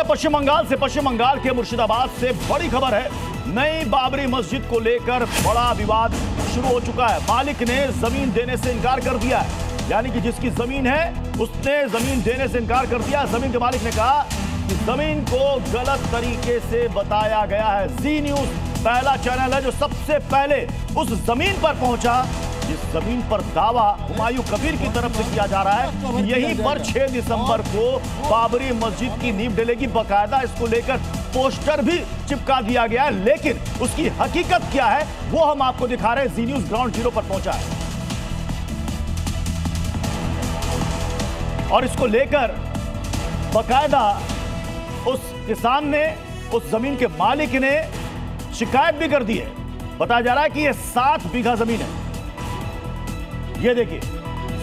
पश्चिम बंगाल के मुर्शिदाबाद से बड़ी खबर है। नई बाबरी मस्जिद को लेकर बड़ा विवाद शुरू हो चुका है। मालिक ने जमीन देने से इनकार कर दिया है, यानी कि जिसकी जमीन है उसने जमीन देने से इनकार कर दिया। जमीन के मालिक ने कहा कि जमीन को गलत तरीके से बताया गया है। जी न्यूज पहला चैनल है जो सबसे पहले उस जमीन पर पहुंचा जिस जमीन पर दावा हुमायूं कबीर की तरफ से किया जा रहा है कि यहीं पर 6 दिसंबर को बाबरी मस्जिद की नींव डलेगी। बाकायदा इसको लेकर पोस्टर भी चिपका दिया गया है, लेकिन उसकी हकीकत क्या है वो हम आपको दिखा रहे हैं। जी न्यूज ग्राउंड जीरो पर पहुंचा है और इसको लेकर बाकायदा उस किसान ने, उस जमीन के मालिक ने शिकायत भी कर दी है। बताया जा रहा है कि यह 7 बीघा जमीन है। ये देखिए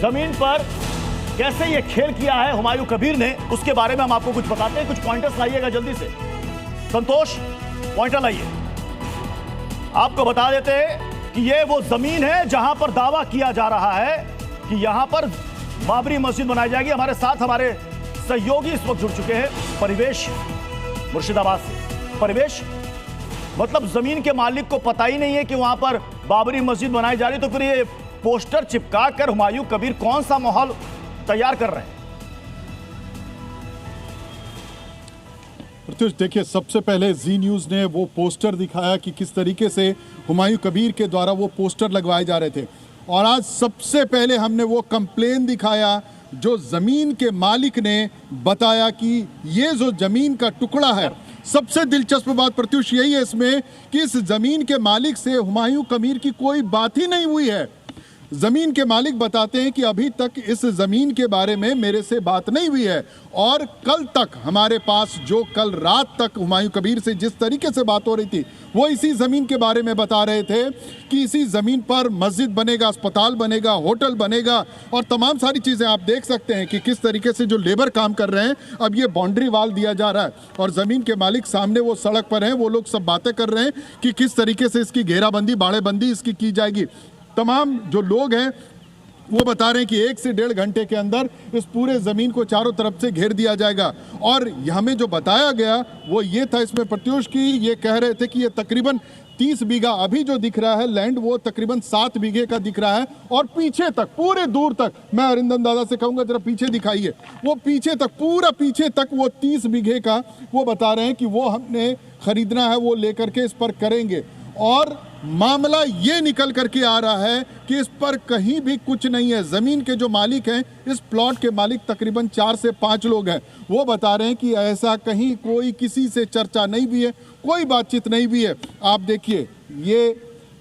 जमीन पर कैसे ये खेल किया है हुमायूं कबीर ने, उसके बारे में हम आपको कुछ बताते हैं। कुछ पॉइंटर्स लाइएगा जल्दी से, संतोष पॉइंटर लाइए। आपको बता देते हैं कि ये वो जमीन है जहां पर दावा किया जा रहा है कि यहां पर बाबरी मस्जिद बनाई जाएगी। हमारे साथ हमारे सहयोगी इस वक्त जुड़ चुके हैं परिवेश मुर्शिदाबाद से। परिवेश, मतलब जमीन के मालिक को पता ही नहीं है कि वहां पर बाबरी मस्जिद बनाई जा रही, तो फिर ये पोस्टर चिपका कर हुमायूं कबीर कौन सा माहौल तैयार कर रहे हैं? प्रत्युष, देखिए सबसे पहले जी न्यूज ने वो पोस्टर दिखाया कि किस तरीके से हुमायूं कबीर के द्वारा वो पोस्टर लगवाए जा रहे थे, और आज सबसे पहले हमने वो कंप्लेन दिखाया जो जमीन के मालिक ने बताया कि ये जो जमीन का टुकड़ा है। सबसे दिलचस्प बात प्रत्युष यही है इसमें कि इस जमीन के मालिक से हुमायूं कबीर की कोई बात ही नहीं हुई है। जमीन के मालिक बताते हैं कि अभी तक इस जमीन के बारे में मेरे से बात नहीं हुई है, और कल तक हमारे पास जो कल रात तक हुमायूं कबीर से जिस तरीके से बात हो रही थी वो इसी जमीन के बारे में बता रहे थे कि इसी जमीन पर मस्जिद बनेगा, अस्पताल बनेगा, होटल बनेगा और तमाम सारी चीजें। आप देख सकते हैं कि किस तरीके से जो लेबर काम कर रहे हैं, अब ये बाउंड्री वाल दिया जा रहा है और जमीन के मालिक सामने वो सड़क पर हैं, वो लोग सब बातें कर रहे हैं कि किस तरीके से इसकी घेराबंदी, बाड़ेबंदी इसकी की जाएगी। तमाम जो लोग हैं वो बता रहे हैं कि 1 से 1.5 घंटे के अंदर इस पूरे ज़मीन को चारों तरफ से घेर दिया जाएगा। और हमें जो बताया गया वो ये था इसमें प्रत्युष की, ये कह रहे थे कि ये तकरीबन 30 बीघा अभी जो दिख रहा है लैंड वो तकरीबन 7 बीघे का दिख रहा है, और पीछे तक पूरे दूर तक, मैं अरिंदम दादा से कहूँगा जरा पीछे दिखाइए, वो पीछे तक, पूरा पीछे तक वो 30 बीघे का वो बता रहे हैं कि वो हमने खरीदना है, वो लेकर के इस पर करेंगे। और मामला ये निकल करके आ रहा है कि इस पर कहीं भी कुछ नहीं है। ज़मीन के जो मालिक हैं, इस प्लॉट के मालिक तकरीबन 4 से 5 लोग हैं, वो बता रहे हैं कि ऐसा कहीं कोई किसी से चर्चा नहीं भी है, कोई बातचीत नहीं भी है। आप देखिए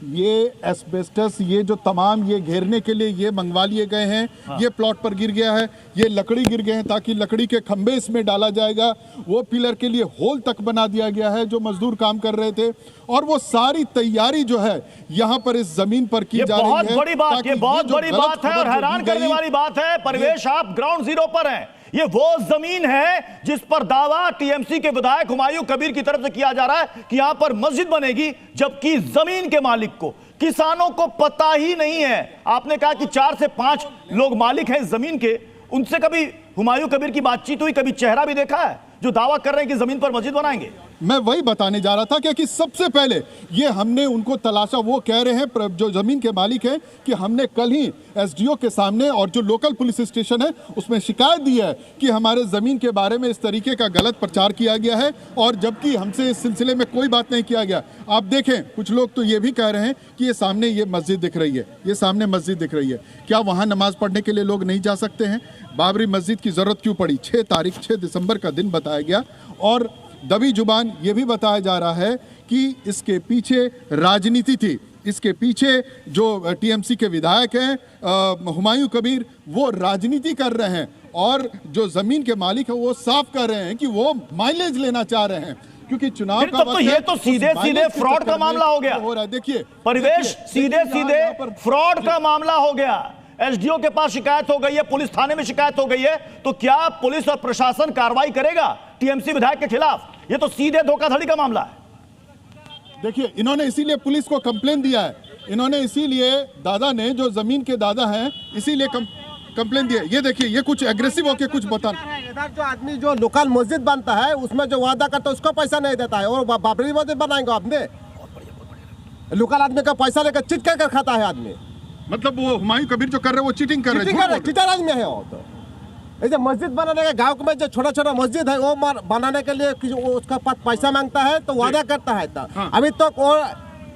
ये एस्बेस्टस, ये जो तमाम ये घेरने के लिए ये मंगवा लिए गए हैं। हाँ। ये प्लॉट पर गिर गया है, ये लकड़ी गिर गए हैं ताकि लकड़ी के खंभे इसमें डाला जाएगा। वो पिलर के लिए होल तक बना दिया गया है जो मजदूर काम कर रहे थे, और वो सारी तैयारी जो है यहाँ पर इस जमीन पर की जा रही है। बहुत बड़ी बात, ये बहुत बड़ी बात है और हैरान करने वाली बात है। परिवेश, आप ग्राउंड जीरो पर हैं। ये वो जमीन है जिस पर दावा टीएमसी के विधायक हुमायूं कबीर की तरफ से किया जा रहा है कि यहां पर मस्जिद बनेगी, जबकि जमीन के मालिक को, किसानों को पता ही नहीं है। आपने कहा कि 4 से 5 लोग मालिक हैं इस जमीन के, उनसे कभी हुमायूं कबीर की बातचीत हुई, कभी चेहरा भी देखा है जो दावा कर रहे हैं कि जमीन पर मस्जिद बनाएंगे? मैं वही बताने जा रहा था कि सबसे पहले ये हमने उनको तलाशा। वो कह रहे हैं जो जमीन के मालिक हैं कि हमने कल ही एसडीओ के सामने और जो लोकल पुलिस स्टेशन है उसमें शिकायत दी है कि हमारे जमीन के बारे में इस तरीके का गलत प्रचार किया गया है, और जबकि हमसे इस सिलसिले में कोई बात नहीं किया गया। आप देखें, कुछ लोग तो ये भी कह रहे हैं कि ये सामने ये मस्जिद दिख रही है, ये सामने मस्जिद दिख रही है, क्या वहाँ नमाज पढ़ने के लिए लोग नहीं जा सकते हैं? बाबरी मस्जिद की जरूरत क्यों पड़ी? 6 दिसंबर का दिन बताया गया, और दबी जुबान ये भी बताया जा रहा है कि इसके पीछे राजनीति थी। इसके पीछे जो टीएमसी के विधायक हैं हुमायूं कबीर, वो राजनीति कर रहे हैं, और जो जमीन के मालिक है वो साफ कर रहे हैं कि वो माइलेज लेना चाह रहे हैं, क्योंकि चुनाव का तो ये तो सीधे सीधे फ्रॉड का मामला हो गया। हो रहा है, देखिए परिवेश, सीधे सीधे फ्रॉड का मामला हो गया। एसडीओ के पास शिकायत हो गई है, पुलिस थाने में शिकायत हो गई है, तो क्या पुलिस और प्रशासन कार्रवाई करेगा टीएमसी विधायक के खिलाफ? ये तो सीधे धोखाधड़ी का मामला है। देखिए, इन्होंने इसीलिए पुलिस को कंप्लेन दिया है, इन्होंने इसीलिए दादा ने, जो जमीन के दादा हैं, इसीलिए कंप्लेन दिया। ये देखिए, ये कुछ एग्रेसिव होके कुछ बता। इधर जो आदमी जो लोकल मस्जिद बनता है उसमें जो वादा करता है उसको पैसा नहीं देता है, और बाबरी मस्जिद बनाएंगे आपने, लोकल आदमी का पैसा लेकर चीट कर खाता है आदमी। मतलब वो हुमायूं कबीर जो कर रहे हैं वो चीटिंग कर रहे हैं, चीटर आदमी है वो। तो ऐसे मस्जिद बनाने का गांव में जो छोटा छोटा मस्जिद है वो बनाने के लिए उसका पास पैसा मांगता है तो वादा करता है। तो अभी तक वो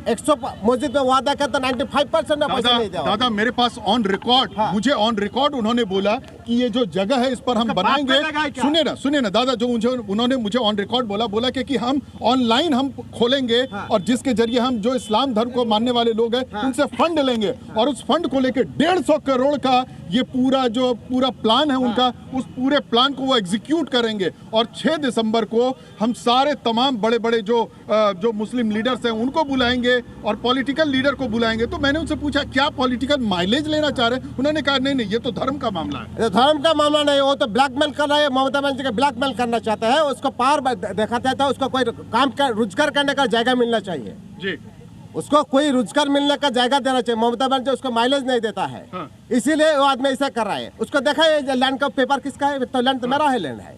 100 मस्जिद में वादा करता 95% में पैसा नहीं दिया। दादा मेरे पास ऑन रिकॉर्ड, मुझे ऑन रिकॉर्ड उन्होंने बोला कि ये जो जगह है इस पर हम बनाएंगे। सुनिए ना दादा, जो उन्होंने मुझे ऑन रिकॉर्ड बोला कि हम ऑनलाइन हम खोलेंगे और जिसके जरिए हम जो इस्लाम धर्म को मानने वाले लोग हैं उनसे फंड लेंगे, और उस फंड को लेकर 150 करोड़ का ये पूरा प्लान है उनका, उस पूरे प्लान को वो एग्जीक्यूट करेंगे। और 6 दिसंबर को हम सारे तमाम बड़े बड़े जो मुस्लिम लीडर्स हैं उनको बुलाएंगे और पॉलिटिकल लीडर को बुलाएंगे। तो मैंने उनसे पूछा क्या पॉलिटिकल माइलेज लेना चाह रहे हैं? उन्होंने कहा नहीं ये तो धर्म का मामला है। धर्म का मामला नहीं, वो तो ब्लैकमेल कर रहा है, ममता बनर्जी का ब्लैकमेल करना चाहता है। उसको पावर दिखाता था, उसको कोई काम का रोजगार करने का जगह मिलना चाहिए जी, उसको कोई रोजगार मिलने का जगह देना चाहिए। ममता बनर्जी उसको माइलेज नहीं देता है, इसीलिए वो आदमी ऐसा कर रहा है। उसको देखा है लैंड का पेपर किसका है? तो लैंड तो मेरा है, लैंड है,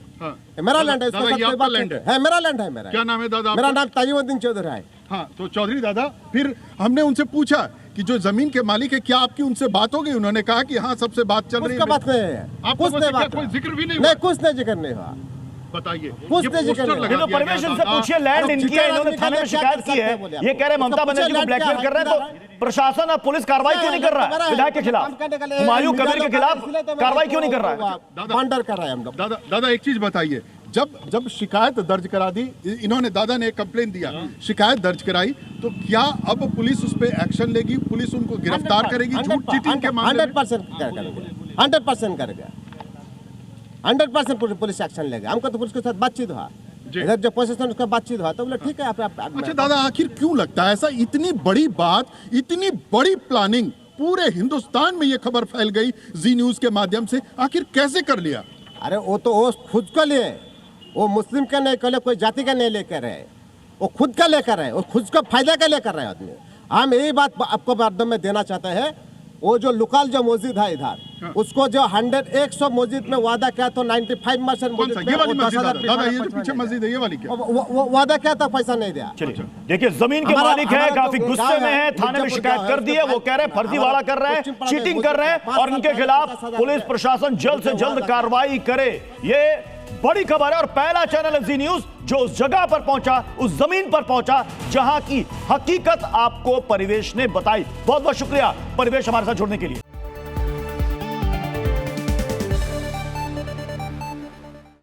मेरा लैंड है, मेरा लैंड है। मेरा क्या नाम है दादा? मेरा नाम ताजिमुद्दीन चौधरी है। हाँ, तो चौधरी दादा, फिर हमने उनसे पूछा कि जो जमीन के मालिक है क्या आपकी उनसे बात हो गई? उन्होंने कहा कि हाँ सबसे बात चल रही है। बात नहीं है, कुछ नहीं, बात कोई जिक्र भी नहीं, कुछ नहीं जिक्र नहीं हुआ। बताइए, कुछ नहीं जिक्र नहीं। तो परवेश इनसे पूछिए, लैंड इनकी है, इन्होंने थाने में शिकायत की है, ये कह रहे ममता बनर्जी को ब्लैकमेल कर रहे हैं, तो प्रशासन और पुलिस कार्रवाई क्यों नहीं कर रहा है विधायक के खिलाफ, हुमायूं कबीर के खिलाफ कार्रवाई क्यों नहीं कर रहा है? वंडर कर रहे हैं हम लोग। दादा एक चीज बताइए, जब शिकायत दर्ज करा दी इन्होंने, दादा ने एक कंप्लेन दिया, शिकायत दर्ज कराई, तो क्या अब पुलिस उस पर एक्शन लेगी? पुलिस उनको गिरफ्तार करेगी झूठ चीटिंग के मामले में? 100% करेगा, 100% पुलिस एक्शन लेगा। हमको तो पुलिस के साथ बातचीत हुआ, इधर जो प्रशासन उसका बातचीत हुआ तो बोले ठीक है आप। अच्छा दादा, आखिर क्यों लगता है ऐसा? इतनी बड़ी बात, इतनी बड़ी प्लानिंग, पूरे हिंदुस्तान में ये खबर फैल गई जी न्यूज के माध्यम से, आखिर कैसे कर लिया? अरे वो तो वो खुद को लिए, वो मुस्लिम का नहीं कर, कोई जाति का नहीं लेकर है, वो खुद का लेकर है, वो खुद का फायदा का लेकर रहे आदमी। हम यही बात आपको माध्यम में देना चाहते हैं, वो जो लोकल जो मस्जिद है इधर, उसको जो 100 मस्जिद में वादा किया तो 95% मस्जिद है, ये जो पीछे मस्जिद है ये वाली क्या? वो वादा किया था, पैसा नहीं दिया। चलिए देखिए, जमीन के मालिक है, काफी गुस्से में है, थाने में शिकायत कर दी है, वो कह रहे हैं फर्जीवाड़ा कर रहे हैं, चीटिंग कर रहे हैं, और इनके खिलाफ पुलिस प्रशासन जल्द से जल्द कार्रवाई करे। ये बड़ी खबर है, और पहला चैनल है जी न्यूज जो उस जगह पर पहुंचा, उस जमीन पर पहुंचा जहां की हकीकत आपको परिवेश ने बताई। बहुत बहुत शुक्रिया परिवेश हमारे साथ जुड़ने के लिए।